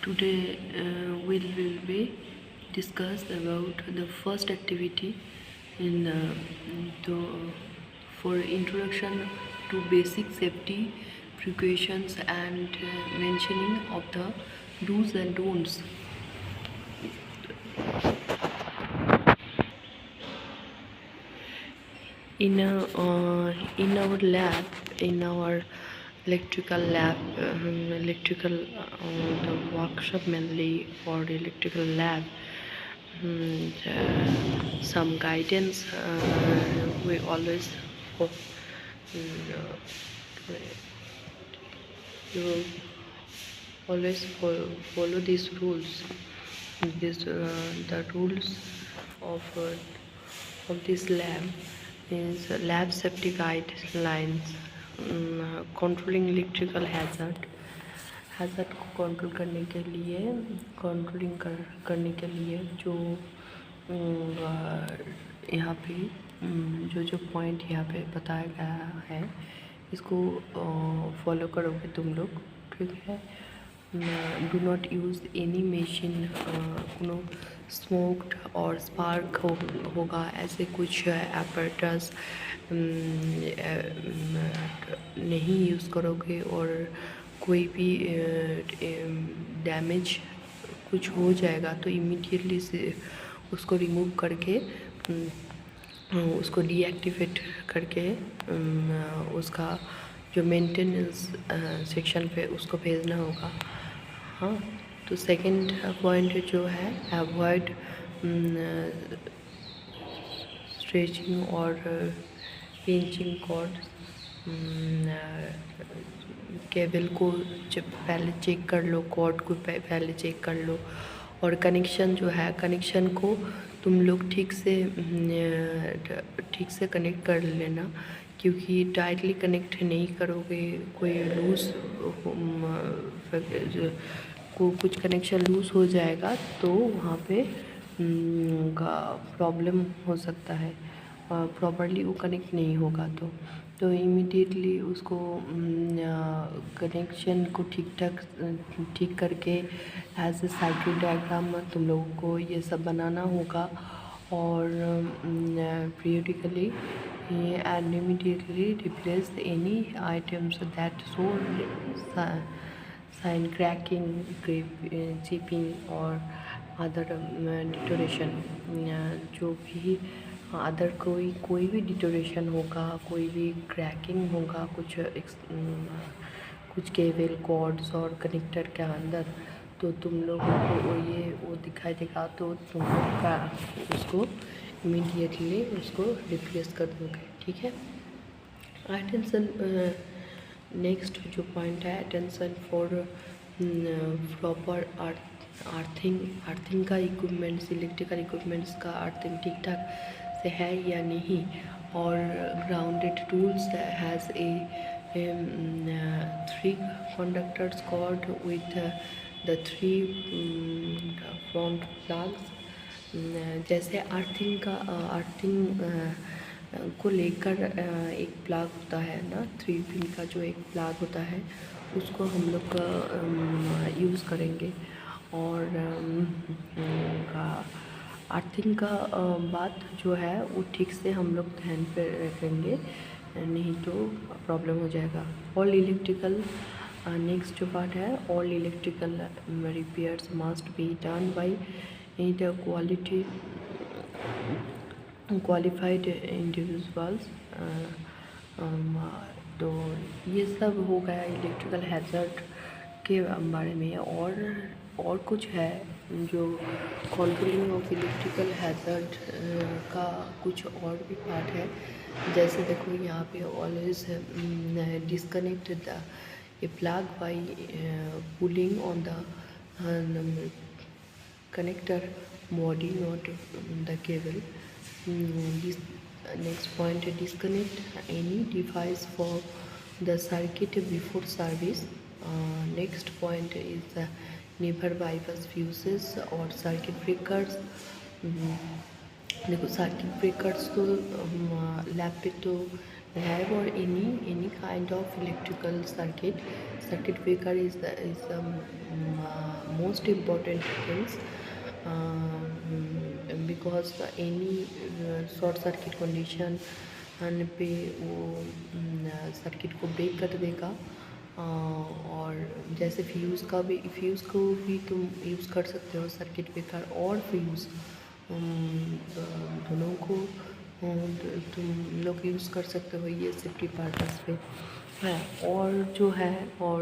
Today we will be discuss about the first activity in for introduction to basic safety precautions and mentioning of the do's and don'ts. In our lab, in our electrical lab, the workshop mainly for the electrical lab, some guidance we always fo- uh, you always follow these rules. This the rules of this lab is lab safety guidelines, controlling electrical hazard को control करने के लिए जो यहाँ पे जो point यहाँ पे बताया गया है इसको फॉलो करोगे तुम लोग, ठीक है। Do not use any machine, no smoked और स्पार्क होगा ऐसे कुछ एपरेटस नहीं यूज़ करोगे। और कोई भी डैमेज कुछ हो जाएगा तो इमीडिएटली से उसको रिमूव करके उसको डीएक्टिवेट करके उसका जो मेंटेनेंस सेक्शन पे उसको भेजना होगा। हाँ, तो सेकंड पॉइंट जो है अवॉइड स्ट्रेचिंग और पिंचिंग कॉर्ड। केबल को जब पहले चेक कर लो, कॉर्ड को पहले चेक कर लो। और कनेक्शन जो है, कनेक्शन को तुम लोग ठीक से कनेक्ट कर लेना, क्योंकि टाइटली कनेक्ट नहीं करोगे कोई लूज़ कुछ कनेक्शन लूज़ हो जाएगा तो वहाँ पे प्रॉब्लम हो सकता है, प्रॉपरली वो कनेक्ट नहीं होगा। तो इमीडिएटली उसको कनेक्शन को ठीक करके एज ए साइकिल डायग्राम तुम लोगों को ये सब बनाना होगा। और periodically and immediately replace any items that show sign cracking, chipping और अदर डिटोरेशन। जो भी अदर कोई भी डिटोरेशन होगा, कोई भी क्रैकिंग होगा, कुछ केबल कॉर्ड्स और कनेक्टर के अंदर, तो तुम लोगों को वो दिखाई देगा तो तुम लोग का उसको इमीडिएटली उसको रिप्लेस कर दोगे, ठीक है। अटेंशन नेक्स्ट जो पॉइंट है, अटेंशन फॉर प्रॉपर अर्थिंग का इक्विपमेंट्स, इलेक्ट्रिकल इक्विपमेंट्स का अर्थिंग ठीक ठाक से है या नहीं। और grounded tools has a 3 conductors cord with the 3 front plugs। जैसे अर्थिंग को लेकर एक प्लाग होता है ना, 3 पिन का जो एक प्लाग होता है उसको हम लोग यूज़ करेंगे। और अर्थिंग का बात जो है वो ठीक से हम लोग ध्यान पे रखेंगे, नहीं तो प्रॉब्लम हो जाएगा। ऑल इलेक्ट्रिकल नेक्स्ट जो पार्ट है, all electrical repairs must be done by qualified individuals. तो ये सब हो गया इलेक्ट्रिकल हैज़र्ड के बारे में। और कुछ है जो कंट्रोलिंग ऑफ इलेक्ट्रिकल हैज़र्ड का कुछ और भी पार्ट है। जैसे देखो यहाँ पे always disconnect the A plug by pulling on the connector body, not the cable। This next point, disconnect any device for the circuit before service। Next point is never bypass fuses or circuit breakers। देखो circuit breakers तो lab पे तो have or any kind of electrical circuit breaker is the most important things, because any short circuit condition पे वो circuit को break कर देगा। और जैसे फ्यूज़ को भी तुम यूज़ कर सकते हो सर्किट ब्रेकर और फ्यूज़, दोनों को तुम लोग यूज़ कर सकते हो ये सेफ्टी पर्पस पे है। और जो है और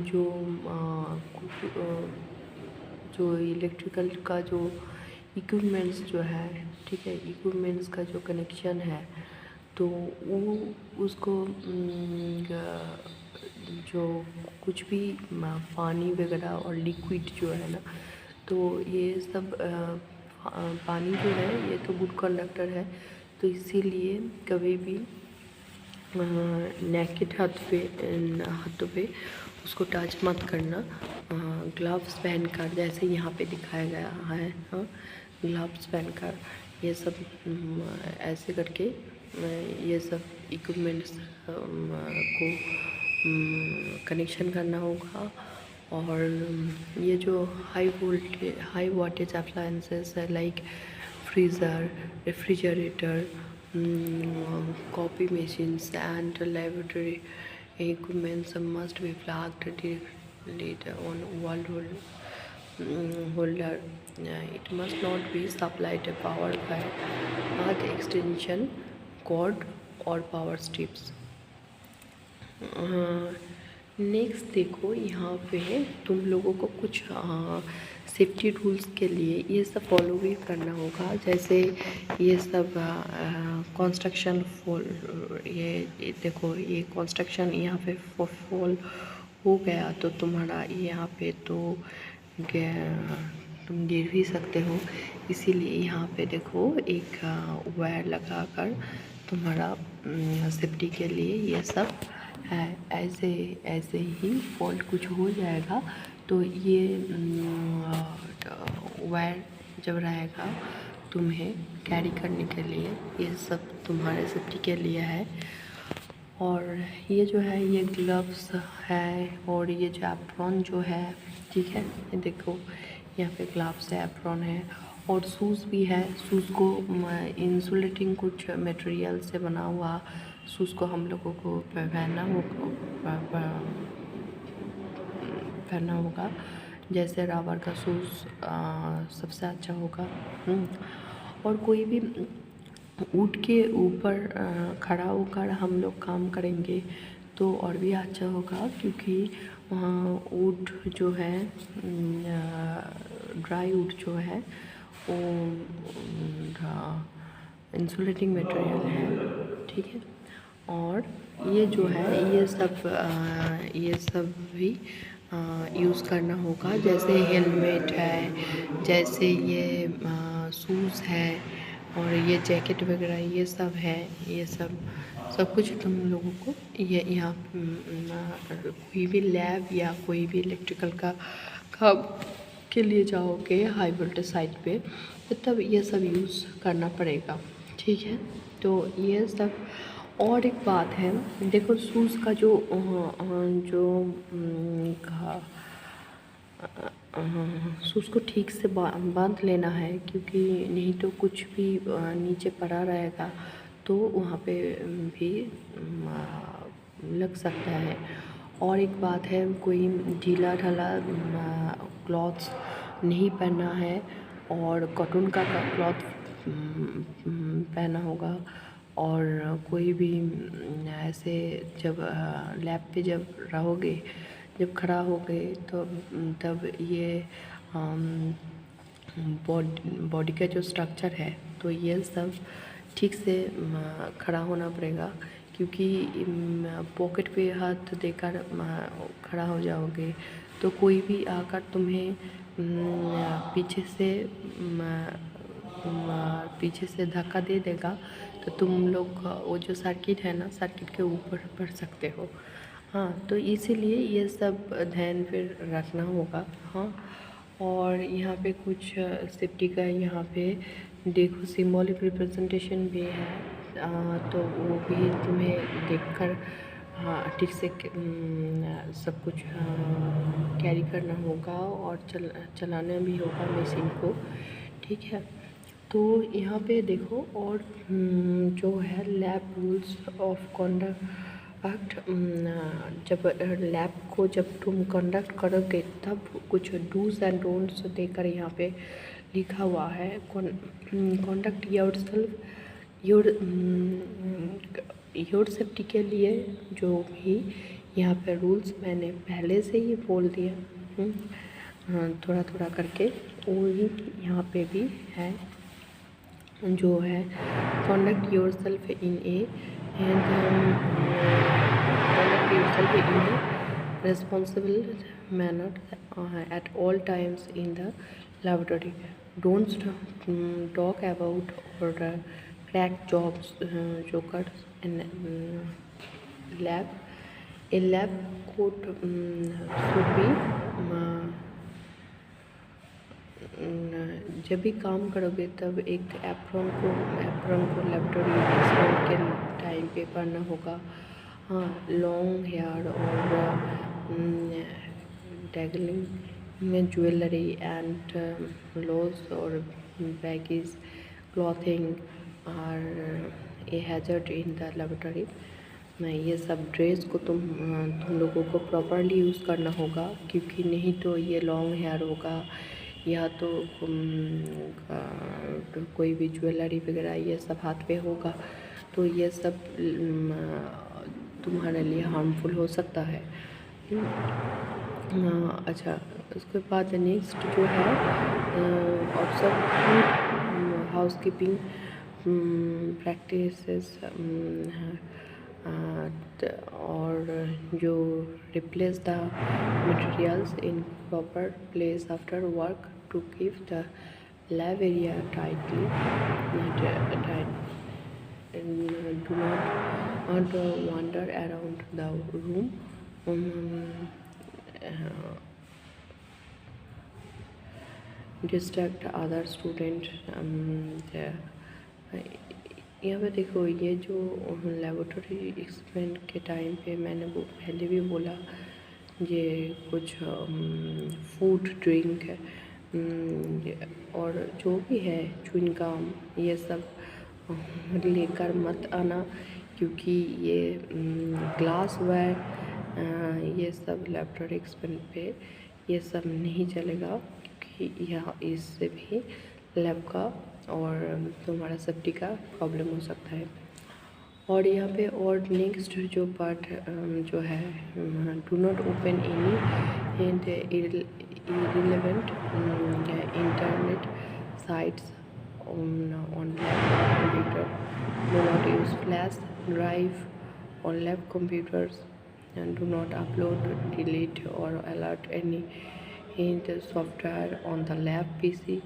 जो जो इलेक्ट्रिकल का जो इक्विपमेंट्स जो है, ठीक है, इक्विपमेंट्स का जो कनेक्शन है तो वो उसको जो कुछ भी पानी वगैरह और लिक्विड जो है ना, तो ये सब पानी जो है ये तो गुड कंडक्टर है, तो इसीलिए कभी भी नेकेड हाथों पे उसको टच मत करना। ग्लव्स पहनकर जैसे यहाँ पे दिखाया गया है, हाँ, ग्लव्स पहनकर ये सब ऐसे करके ये सब इक्विपमेंट्स को कनेक्शन करना होगा। और ये जो हाई वोल्टेज अप्लायंसेस है like freezer, refrigerator, copy machines and laboratory equipments must be plugged directly on wall holder. It must not be supplied powered by earth extension cord or power strips. Next देखो यहाँ पे तुम लोगों को कुछ safety rules के लिए ये सब फॉलो भी करना होगा। जैसे ये सब कंस्ट्रक्शन ये देखो, ये कंस्ट्रक्शन यहाँ पे फॉल हो गया तो तुम्हारा यहाँ पे तो तुम गिर भी सकते हो। इसीलिए यहाँ पे देखो एक वायर लगाकर तुम्हारा सेफ्टी के लिए ये सब है। ऐसे ही फॉल्ट कुछ हो जाएगा तो ये वायर जब रहेगा तुम्हें कैरी करने के लिए, ये सब तुम्हारे सेफ्टी के लिए है। और ये जो है ये ग्लव्स है और ये जो एप्रॉन जो है, ठीक है, ये देखो यहाँ पे ग्लव्स है, एप्रॉन है और शूज़ भी है। शूज़ को इंसुलेटिंग कुछ मटेरियल से बना हुआ शूज़ को हम लोगों को पहनना होगा। जैसे रबर का शूज़ सबसे अच्छा होगा। और कोई भी ऊँट के ऊपर खड़ा होकर हम लोग काम करेंगे तो और भी अच्छा होगा, क्योंकि वहाँ ऊँट जो है ड्राई वुड जो है वो इंसुलेटिंग मटेरियल है, ठीक है। और ये जो है ये सब भी यूज़ करना होगा। जैसे हेलमेट है, जैसे ये शूज़ है और ये जैकेट वगैरह ये सब है, ये सब कुछ तुम लोगों को ये यहाँ कोई भी लैब या कोई भी इलेक्ट्रिकल का काम के लिए जाओगे हाई वोल्टेज साइड पे तो तब ये सब यूज़ करना पड़ेगा, ठीक है। तो ये सब। और एक बात है, देखो शूज़ का जो शूज़ को ठीक से बांध लेना है, क्योंकि नहीं तो कुछ भी नीचे पड़ा रहेगा तो वहाँ पे भी लग सकता है। और एक बात है, कोई ढीला ढाला क्लॉथ्स नहीं पहनना है और कॉटन का क्लॉथ पहना होगा। और कोई भी ऐसे जब लैब पे जब रहोगे, जब खड़ा हो गए तो तब ये बॉडी का जो स्ट्रक्चर है तो ये सब ठीक से खड़ा होना पड़ेगा, क्योंकि पॉकेट पे हाथ देकर खड़ा हो जाओगे तो कोई भी आकर तुम्हें पीछे से धक्का दे देगा तो तुम लोग वो जो सर्किट है ना, सर्किट के ऊपर पड़ सकते हो। हाँ, तो इसीलिए ये सब ध्यान फिर रखना होगा। हाँ, और यहाँ पे कुछ सेफ्टी का यहाँ पे देखो सिम्बॉलिक रिप्रेजेंटेशन भी है, तो वो भी तुम्हें देखकर ठीक से सब कुछ कैरी करना होगा और चलाना भी होगा मशीन को, ठीक है। तो यहाँ पे देखो, और जो है लैब रूल्स ऑफ कंडक्ट, जब लैब को जब तुम कंडक्ट करोगे तब कुछ डूज एंड डोंट्स देकर यहाँ पे लिखा हुआ है। कंडक्ट योर सेफ्टी के लिए जो भी यहाँ पे रूल्स मैंने पहले से ही बोल दिया, थोड़ा थोड़ा करके वही यहाँ पे भी है, जो है conduct yourself in a responsible manner at all times in the laboratory. Don't talk about or crack jokers in lab. A lab coat should be जब भी काम करोगे तब एक एप्रॉन को लेबोरेटरी एक्सपेरिमेंट के टाइम पे पढ़ना होगा। हाँ, लॉन्ग हेयर और टैगलिंग में ज्वेलरी एंड लॉस और baggy clothing are a hazard in the laboratory. ये सब ड्रेस को तुम लोगों को प्रॉपरली यूज़ करना होगा, क्योंकि नहीं तो ये लॉन्ग हेयर होगा या तो कोई भी ज्वेलरी वगैरह ये सब हाथ पे होगा, तो ये सब तुम्हारे लिए हार्मफुल हो सकता है। अच्छा, उसके बाद नेक्स्ट जो है ऑब्जर्व हाउसकीपिंग प्रैक्टिसेस और जो replace the materials in proper place after work to keep the lab area tightly tight, and do not wander around the room, distract other student। यहाँ पे देखो, ये जो लेबोरेटरी एक्सपेरिमेंट के टाइम पे मैंने वो पहले भी बोला, ये कुछ फूड ड्रिंक और जो भी है च्युइंग गम ये सब लेकर मत आना, क्योंकि ये ग्लास वेयर ये सब लेबोरेटरी एक्सपेरिमेंट पे ये सब नहीं चलेगा, क्योंकि यहाँ इससे भी लैब का और तुम्हारा सेफ्टी का प्रॉब्लम हो सकता है। और यहाँ पे और नेक्स्ट जो पार्ट जो है, do not open any and irrelevant internet sites on lab computer. Do not use flash drive on lab computers, and do not upload, delete or alert any software on the lab PC।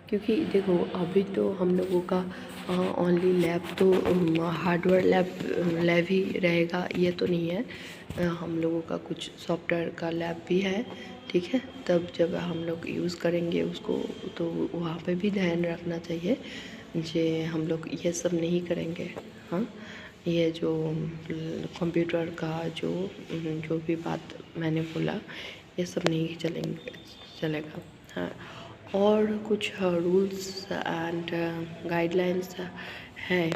क्योंकि देखो, अभी तो हम लोगों का only lab तो hardware lab ही रहेगा, ये तो नहीं है। हम लोगों का कुछ सॉफ्टवेयर का लैब भी है, ठीक है। तब जब हम लोग यूज़ करेंगे उसको तो वहाँ पे भी ध्यान रखना चाहिए जे हम लोग ये सब नहीं करेंगे। हाँ, ये जो कंप्यूटर का जो भी बात मैंने बोला ये सब नहीं चलेगा। हाँ, और कुछ रूल्स एंड गाइडलाइंस है,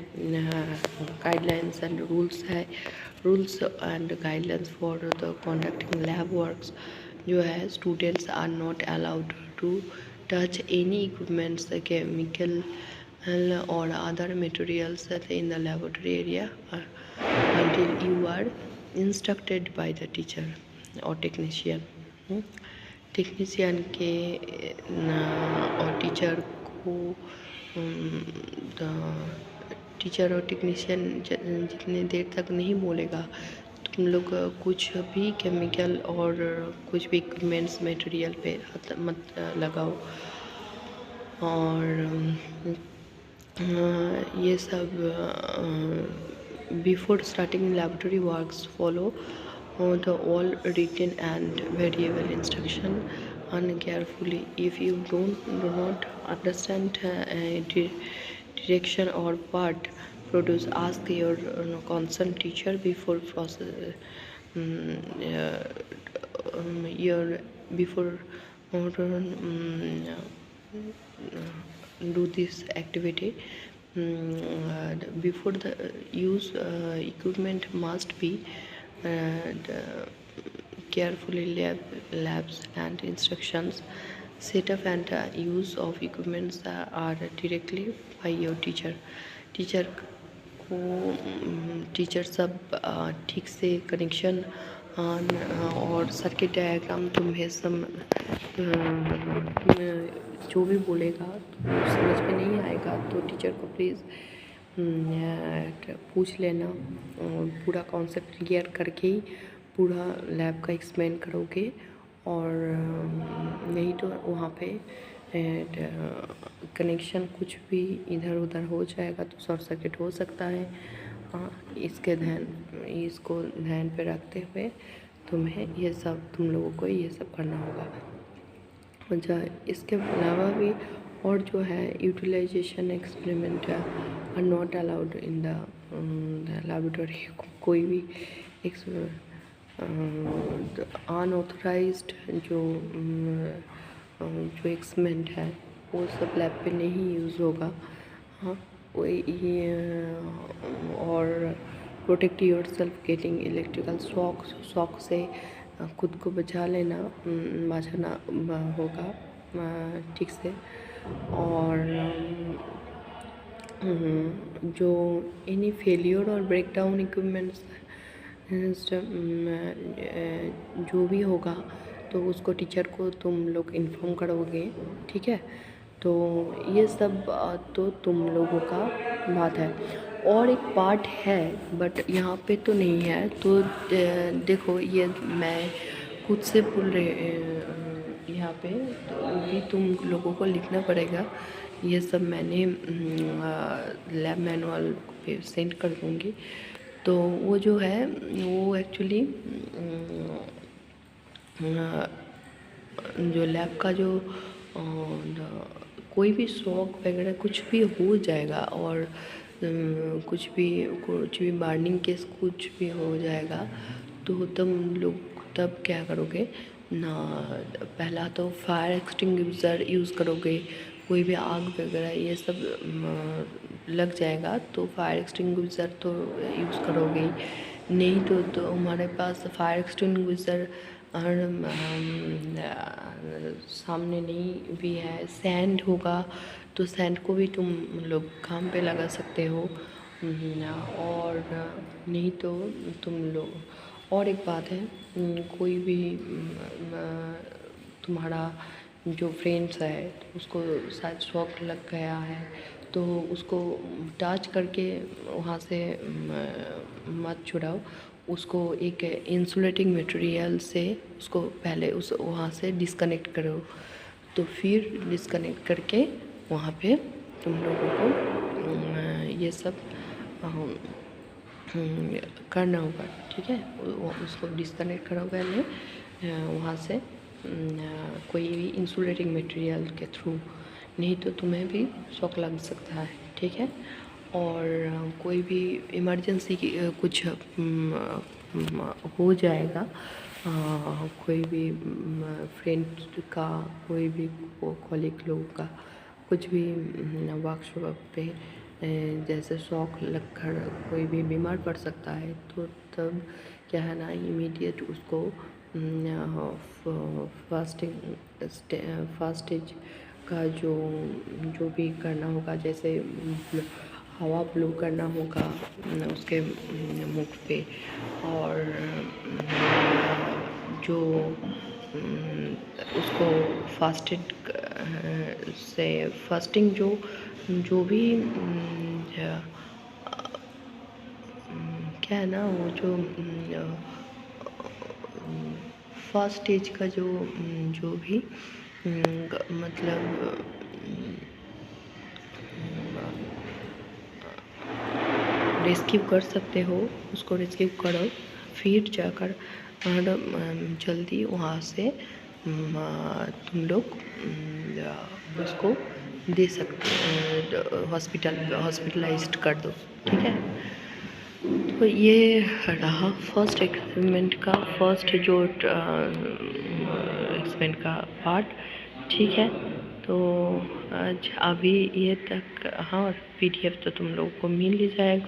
गाइडलाइंस एंड रूल्स है, rules and guidelines for the conducting lab works जो है, students are not allowed to touch any equipments chemical और other materials in the laboratory area until you are instructed by the teacher or technician। Technician के और teacher और technician जितने देर तक नहीं बोलेगा तुम लोग कुछ भी केमिकल और कुछ भी इक्विपमेंट्स मटेरियल पे हाथ मत लगाओ। और ये सब before starting laboratory works follow the all written and variable instruction uncarefully. If you do not understand direction or what produce, ask your concerned teacher before process your before do this activity. Before the use equipment must be carefully labs and instructions. Setup and use of equipments are directly by your teacher को teacher सब ठीक से connection और circuit diagram तुम्हें जो भी बोलेगा तो समझ में नहीं आएगा तो टीचर को प्लीज़ पूछ लेना। पूरा कॉन्सेप्ट क्लियर करके ही पूरा लैब का एक्सप्लेन करोगे और नहीं तो वहाँ पे कनेक्शन कुछ भी इधर उधर हो जाएगा तो शॉर्ट सर्किट हो सकता है। इसको ध्यान पे रखते हुए तुम्हें ये सब तुम लोगों को ये सब करना होगा। अच्छा, इसके अलावा भी और जो है utilisation experiment are not allowed in the laboratory. कोई भी अनऑथराइज्ड जो एक्सपेरिमेंट है वो सब लैब पे नहीं यूज़ होगा। हाँ, और protect your self getting electrical shock से खुद को बचाना होगा ठीक से। और जो एनी फेलियर और ब्रेकडाउन इक्विपमेंट्स जो भी होगा तो उसको टीचर को तुम लोग इन्फॉर्म करोगे, ठीक है। तो ये सब तो तुम लोगों का बात है। और एक पार्ट है बट यहाँ पे तो नहीं है, तो देखो ये मैं खुद से भूल रहे यहाँ पे, तो भी तुम लोगों को लिखना पड़ेगा। ये सब मैंने लैब मैनुअल पे सेंड कर दूँगी। तो वो जो है वो एक्चुअली जो लैब का जो कोई भी शॉक वगैरह कुछ भी हो जाएगा और कुछ भी बर्निंग केस कुछ भी हो जाएगा तो तुम लोग तब क्या करोगे ना, पहला तो फायर एक्सटिंग्विशर यूज़ करोगे। कोई भी आग वगैरह ये सब लग जाएगा तो फायर एक्सटिंग्विशर तो यूज़ करोगे। नहीं तो हमारे पास फायर एक्सटिंग्विशर सामने नहीं भी है, सैंड होगा तो सैंड को भी तुम लोग काम पे लगा सकते हो। और नहीं तो तुम लोग और एक बात है, कोई भी तुम्हारा जो फ्रेंड्स है उसको शायद शॉक लग गया है तो उसको टच करके वहाँ से मत छुड़ाओ। उसको एक इंसुलेटिंग मटेरियल से उसको पहले वहाँ से डिस्कनेक्ट करो, तो फिर डिस्कनेक्ट करके वहाँ पे तुम लोगों को ये सब करना होगा, ठीक है। उसको डिस्कनेक्ट करो पहले वहाँ से कोई भी इंसुलेटिंग मटेरियल के थ्रू, नहीं तो तुम्हें भी शॉक लग सकता है, ठीक है। और कोई भी इमरजेंसी की कुछ हो जाएगा, कोई भी फ्रेंड का, कोई भी कॉलीग लोगों का कुछ भी वर्कशॉप पे जैसे शॉक लगकर कोई भी बीमार पड़ सकता है तो तब क्या है ना, इमीडिएट उसको फर्स्ट एज का जो भी करना होगा, जैसे हवा ब्लो करना होगा उसके मुख पे, और जो उसको फास्टिंग जो भी क्या है ना, वो जो फर्स्ट स्टेज का जो भी मतलब रेस्क्यू कर सकते हो उसको रेस्क्यू करो, फिर जाकर जल्दी वहाँ से तुम लोग उसको दे सकते, हॉस्पिटलाइज्ड कर दो, ठीक है। तो ये रहा फर्स्ट एक्सपेरिमेंट का फर्स्ट जो एक्सपेरिमेंट का पार्ट, ठीक है। तो आज अभी ये तक, हाँ, PDF तो तुम लोगों को मिल ही जाएगा।